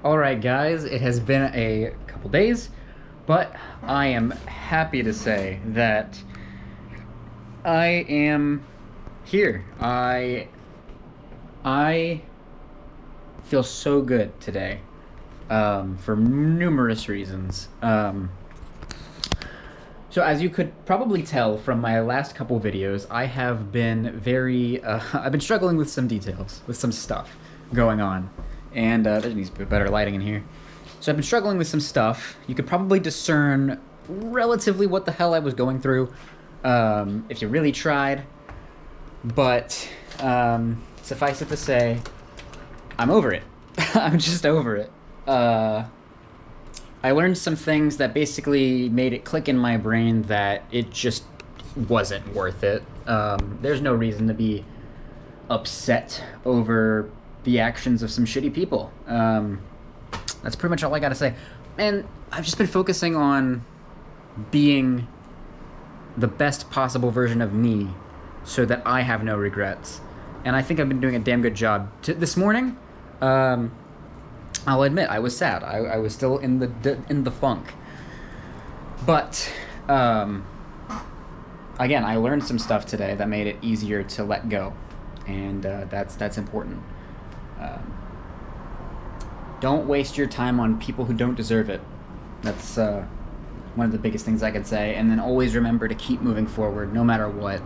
Alright guys, it has been a couple days, but I am happy to say that I am here. I feel so good today, for numerous reasons. So as you could probably tell from my last couple videos, I have been I've been struggling with some details, with some stuff going on. And there needs to be better lighting in here. So I've been struggling with some stuff. You could probably discern relatively what the hell I was going through, if you really tried. But suffice it to say, I'm over it. I'm just over it. I learned some things that basically made it click in my brain that it just wasn't worth it. There's no reason to be upset over the actions of some shitty people. That's pretty much all I gotta say. And I've just been focusing on being the best possible version of me so that I have no regrets. And I think I've been doing a damn good job. This morning, I'll admit, I was sad. I was still in the funk. But, again, I learned some stuff today that made it easier to let go. And that's important. Don't waste your time on people who don't deserve it. That's one of the biggest things I could say. And then always remember to keep moving forward, no matter what.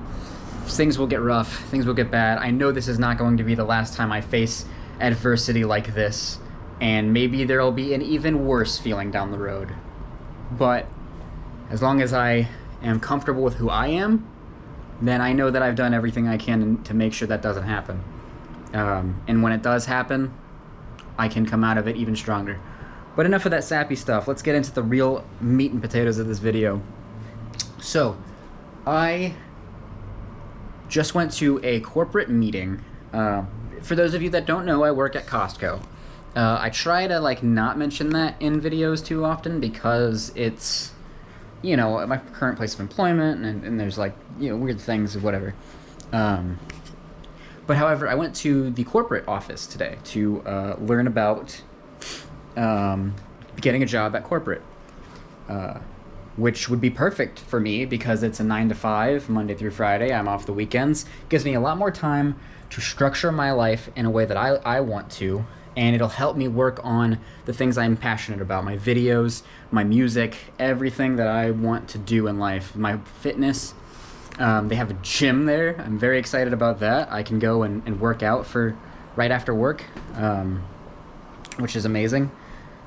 Things will get rough, things will get bad. I know this is not going to be the last time I face adversity like this, and maybe there'll be an even worse feeling down the road. But as long as I am comfortable with who I am, then I know that I've done everything I can to make sure that doesn't happen. And when it does happen, I can come out of it even stronger. But enough of that sappy stuff. Let's get into the real meat and potatoes of this video. So, I just went to a corporate meeting. For those of you that don't know, I work at Costco. I try to not mention that in videos too often because it's, my current place of employment, and there's weird things or whatever. But however, I went to the corporate office today to learn about getting a job at corporate, which would be perfect for me because it's a 9 to 5, Monday through Friday. I'm off the weekends. Gives me a lot more time to structure my life in a way that I want to, and it'll help me work on the things I'm passionate about, my videos, my music, everything that I want to do in life, my fitness. They have a gym there. I'm very excited about that. I can go and work out right after work, which is amazing.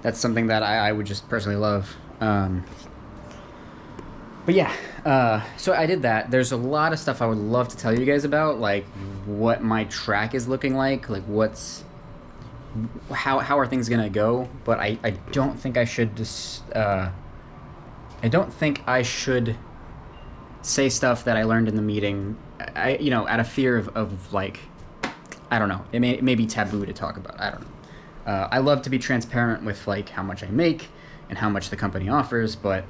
That's something that I would just personally love. But yeah, so I did that. There's a lot of stuff I would love to tell you guys about, like what my track is looking like how are things gonna go. But I don't think I should say stuff that I learned in the meeting, out of fear of I don't know, it may be taboo to talk about. I don't know. I love to be transparent with how much I make and how much the company offers, but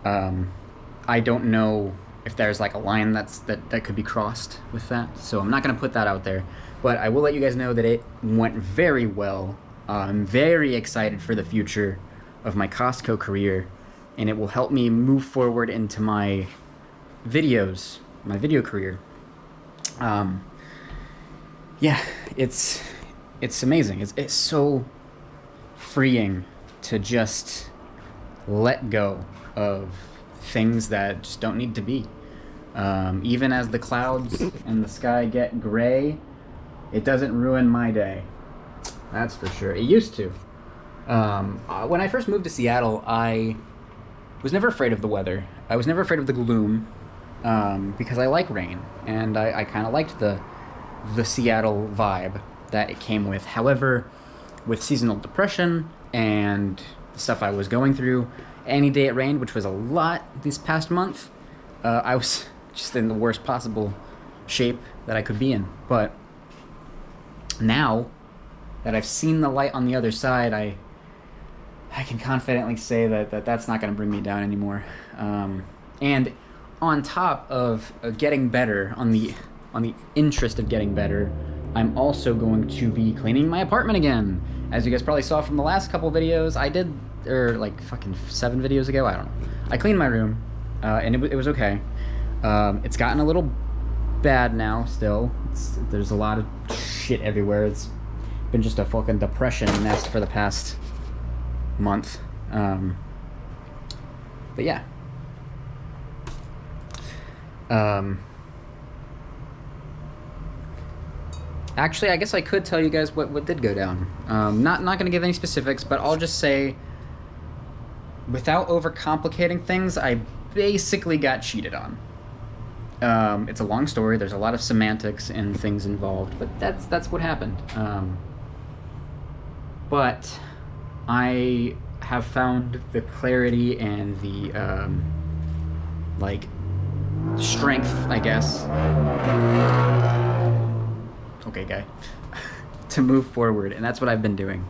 I don't know if there's a line that could be crossed with that, so I'm not gonna put that out there. But I will let you guys know that it went very well. I'm very excited for the future of my Costco career, and it will help me move forward into my videos, my video career. Yeah, it's amazing. It's so freeing to just let go of things that just don't need to be. Even as the clouds and the sky get gray, it doesn't ruin my day. That's for sure. It used to. When I first moved to Seattle, I was never afraid of the weather. I was never afraid of the gloom. Because I like rain, and I kind of liked the Seattle vibe that it came with. However, with seasonal depression and the stuff I was going through, any day it rained, which was a lot this past month, I was just in the worst possible shape that I could be in. But now that I've seen the light on the other side, I can confidently say that that's not going to bring me down anymore. And on top of getting better, on the interest of getting better, I'm also going to be cleaning my apartment again. As you guys probably saw from the last couple videos, I did, or like fucking 7 videos ago, I don't know. I cleaned my room, and it was okay. It's gotten a little bad now still. There's a lot of shit everywhere. It's been just a fucking depression nest for the past month. But yeah. Actually, I guess I could tell you guys what did go down. Not going to give any specifics, but I'll just say, without overcomplicating things, I basically got cheated on. It's a long story. There's a lot of semantics and things involved, but that's what happened. But I have found the clarity and the like strength, I guess. Okay, guy. To move forward, and that's what I've been doing,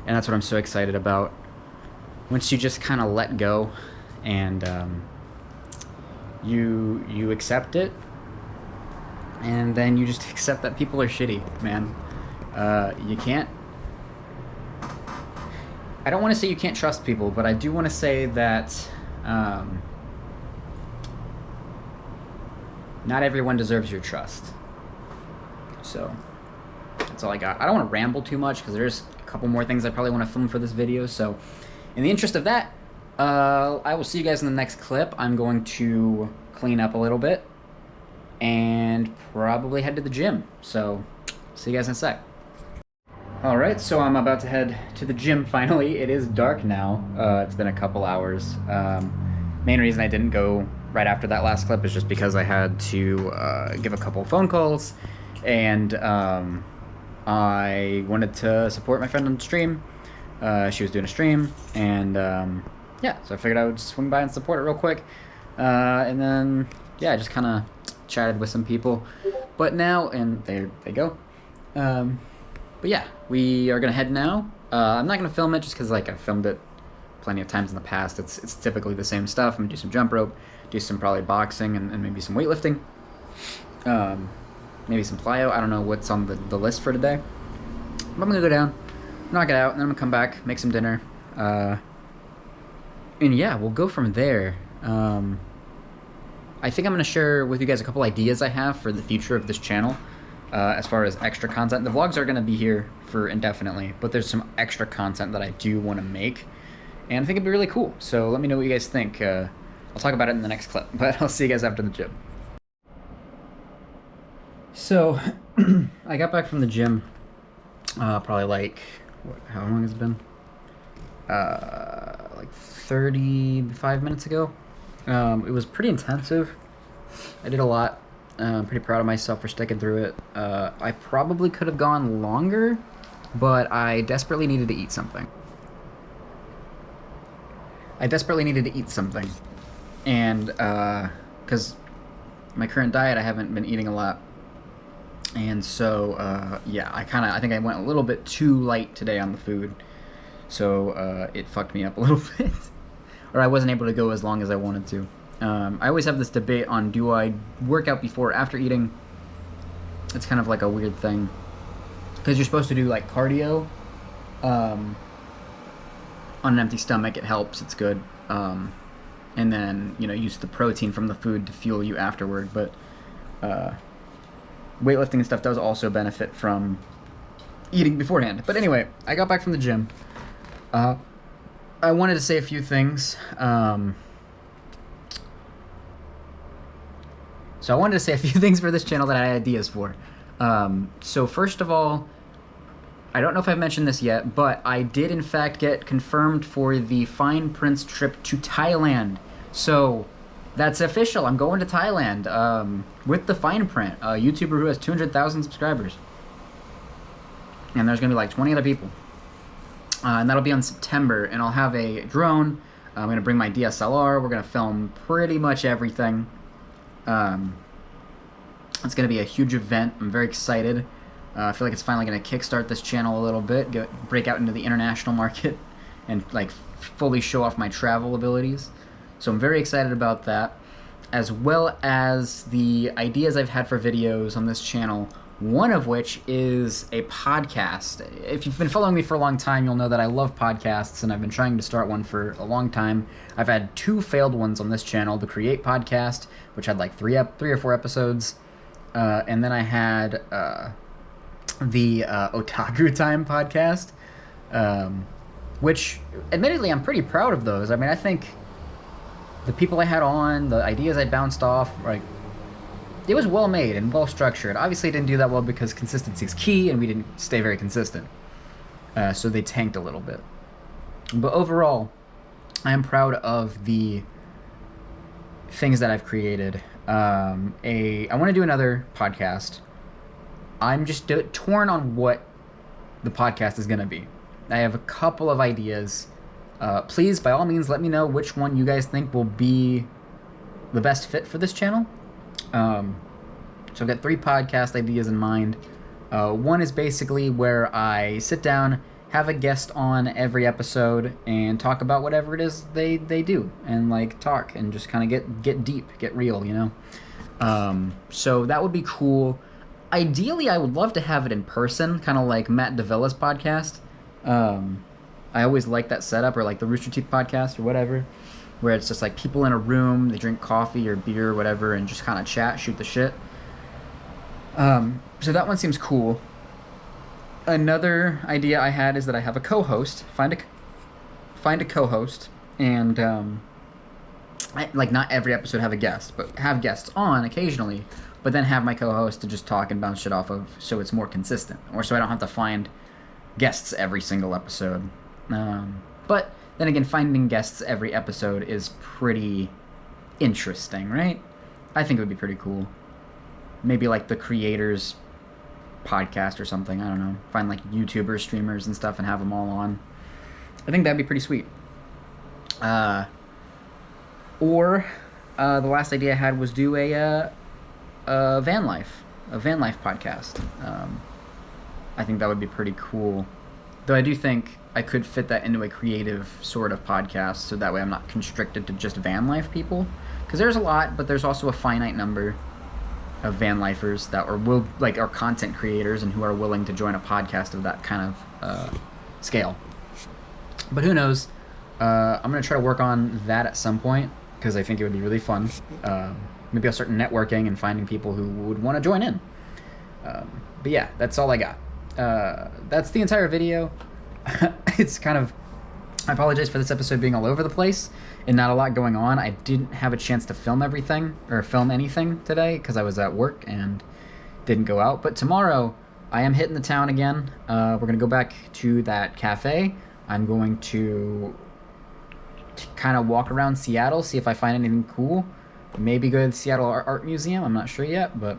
and that's what I'm so excited about. Once you just kind of let go, and you accept it, and then you just accept that people are shitty, man. You can't. I don't want to say you can't trust people, but I do want to say that not everyone deserves your trust. So that's all I got. I don't want to ramble too much because there's a couple more things I probably want to film for this video. So in the interest of that, I will see you guys in the next clip. I'm going to clean up a little bit and probably head to the gym. So see you guys in a sec. Alright, so I'm about to head to the gym finally. It is dark now. It's been a couple hours. Main reason I didn't go right after that last clip is just because I had to give a couple phone calls, and I wanted to support my friend on stream. She was doing a stream, and yeah, so I figured I would swing by and support it real quick. And then, yeah, I just kind of chatted with some people. But now, and there they go. But yeah, we are going to head now. I'm not going to film it just because, like, I've filmed it plenty of times in the past. It's typically the same stuff. I'm going to do some jump rope, do some probably boxing, and maybe some weightlifting. Maybe some plyo. I don't know what's on the list for today. But I'm going to go down, knock it out, and then I'm going to come back, make some dinner. And yeah, we'll go from there. I think I'm going to share with you guys a couple ideas I have for the future of this channel. As far as extra content. The vlogs are going to be here for indefinitely, but there's some extra content that I do want to make, and I think it'd be really cool. So let me know what you guys think. I'll talk about it in the next clip, but I'll see you guys after the gym. So, I got back from the gym, probably like, how long has it been? Like 35 minutes ago. It was pretty intensive. I did a lot. I'm pretty proud of myself for sticking through it. I probably could have gone longer, but I desperately needed to eat something. And, because my current diet, I haven't been eating a lot. And so, yeah, I think I went a little bit too light today on the food. So, it fucked me up a little bit. Or I wasn't able to go as long as I wanted to. I always have this debate on, do I work out before or after eating? It's kind of like a weird thing, because you're supposed to do like cardio on an empty stomach. It helps, it's good, and then, you know, use the protein from the food to fuel you afterward. But weightlifting and stuff does also benefit from eating beforehand. But anyway, I got back from the gym. I wanted to say a few things. So I wanted to say a few things for this channel that I had ideas for. So first of all, I don't know if I've mentioned this yet, but I did in fact get confirmed for the Fine Prince trip to Thailand. So that's official. I'm going to Thailand with the Fine Print, a YouTuber who has 200,000 subscribers. And there's going to be like 20 other people. And that'll be in September, and I'll have a drone. I'm going to bring my DSLR. We're going to film pretty much everything. It's going to be a huge event. I'm very excited. I feel like it's finally going to kickstart this channel a little bit, break out into the international market, and like fully show off my travel abilities. So I'm very excited about that, as well as the ideas I've had for videos on this channel One of which is a podcast. If you've been following me for a long time, you'll know that I love podcasts, and I've been trying to start one for a long time. I've had 2 failed ones on this channel: the Create podcast, which had like 3 or 4 episodes, and then I had the Otaku Time podcast, which admittedly I'm pretty proud of those. I mean, I think the people I had on, the ideas I bounced off, like, it was well made and well structured. Obviously, it didn't do that well because consistency is key, and we didn't stay very consistent. So they tanked a little bit. But overall, I am proud of the things that I've created. I want to do another podcast. I'm just torn on what the podcast is going to be. I have a couple of ideas. Please, by all means, let me know which one you guys think will be the best fit for this channel. So I've got 3 podcast ideas in mind. One is basically where I sit down, have a guest on every episode, and talk about whatever it is they do, and like talk and just kind of get deep, get real, you know. So that would be cool. Ideally, I would love to have it in person, kind of like Matt Davila's podcast. I always like that setup, or like the Rooster Teeth podcast or whatever, where it's just like people in a room, they drink coffee or beer or whatever, and just kind of chat, shoot the shit. So that one seems cool. Another idea I had is that I have a co-host. Find a co-host, and like not every episode have a guest, but have guests on occasionally, but then have my co-host to just talk and bounce shit off of, so it's more consistent, or so I don't have to find guests every single episode. But then again, finding guests every episode is pretty interesting, right? I think it would be pretty cool. Maybe like the creators podcast or something. I don't know. Find like YouTubers, streamers, and stuff, and have them all on. I think that'd be pretty sweet. Or the last idea I had was do a van life podcast. I think that would be pretty cool. Though I do think I could fit that into a creative sort of podcast, so that way I'm not constricted to just van life people. Because there's a lot, but there's also a finite number of van lifers that are content creators and who are willing to join a podcast of that kind of scale. But who knows? I'm going to try to work on that at some point, because I think it would be really fun. Maybe I'll start networking and finding people who would want to join in. But yeah, that's all I got. That's the entire video. It's kind of... I apologize for this episode being all over the place and not a lot going on. I didn't have a chance to film everything or film anything today because I was at work and didn't go out. But tomorrow I am hitting the town again. We're going to go back to that cafe. I'm going to kind of walk around Seattle, see if I find anything cool. Maybe go to the Seattle Art Museum. I'm not sure yet, but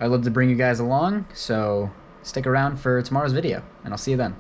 I'd love to bring you guys along. So stick around for tomorrow's video, and I'll see you then.